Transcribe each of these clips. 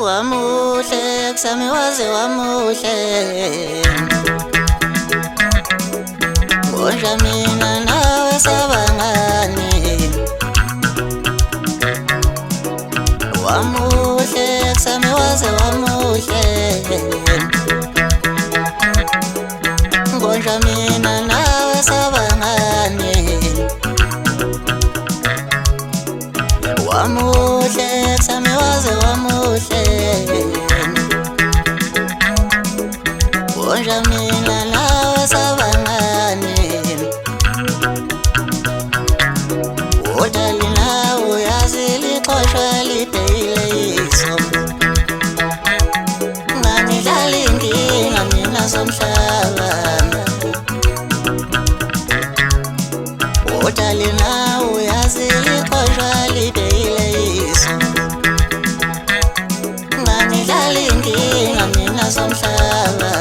wamuhle kusami waze wamuhle Ngonja mina nawe sabangani Wamuhle kusami waze wamuhle Ngonja mina nawe sabangani Wamuhle kusami waze wamuhle Ngonja mina nawe sabangani Udali nawe yazi lixosha lideyile iso Nganidlala inkinga mina somhlaba Udali nawe yazi lixosha lideyile iso Nganidlala inkinga mina somhlaba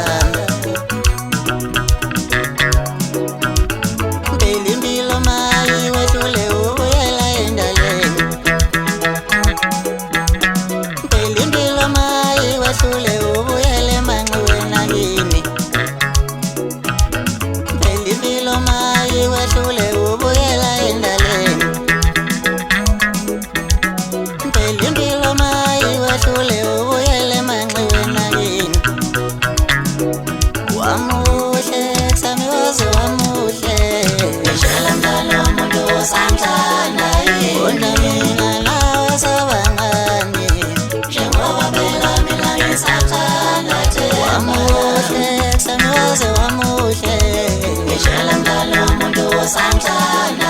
Impilo mayi wehlule ubuyela endaleni Impilo mayi wehlule ubuyele emanxiweni akini Impilo mayi wehlule ubuyela endaleni Impilo mayi wehlule ubuyele emanxiweni akini Wamuhle kusami waze wamuhle Ngishela mntana umuntu osamthanda Bona mina nawe sabangani Njengoba phela mina ngisathanda Wamuhle kusami waze wamuhle Ngishela mntana umuntu osamthanda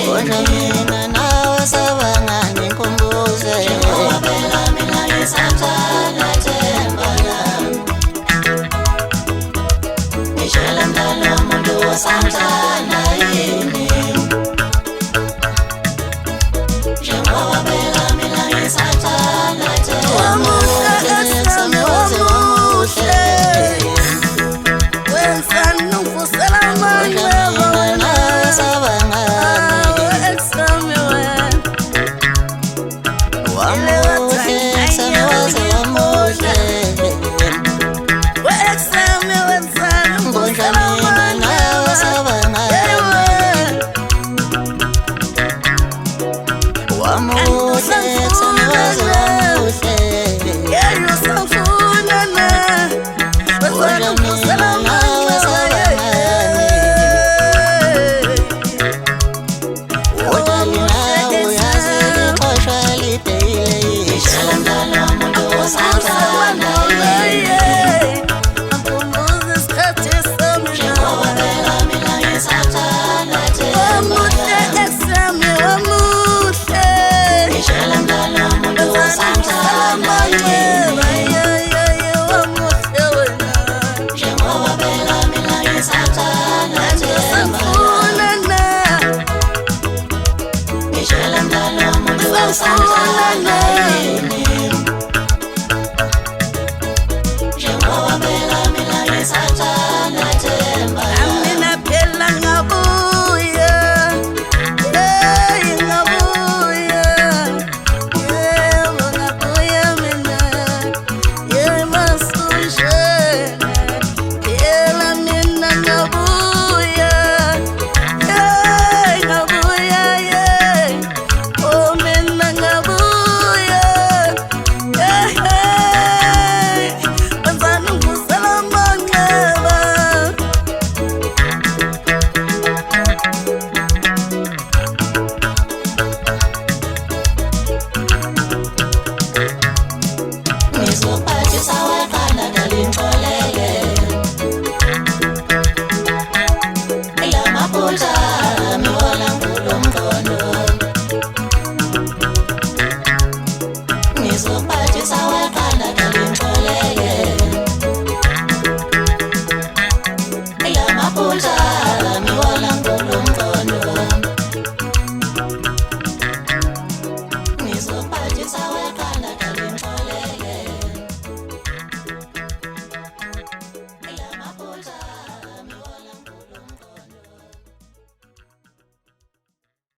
Bona mina nawe sabangani nkumbuze Njengoba phela mina ngisathanda Themba lami Ngishela mntana umuntu osamthanda yini Njengoba phela mina ngisathanda Wamuhle kusami waze wamuhle Wensani ungivusela amandla Mina nawe sabangani Wamuhle kusami waze wamuhle Ngonja mina nawe sabangani Wamuhle kusami waze wamuhle Ngonja mina nawe sabangani Udali nawe yazi lixosha lideyile Ngishela mntana umuntu osamthanda Njengoba phela mina ngisathanda Ngishela mntana umuntu osamthanda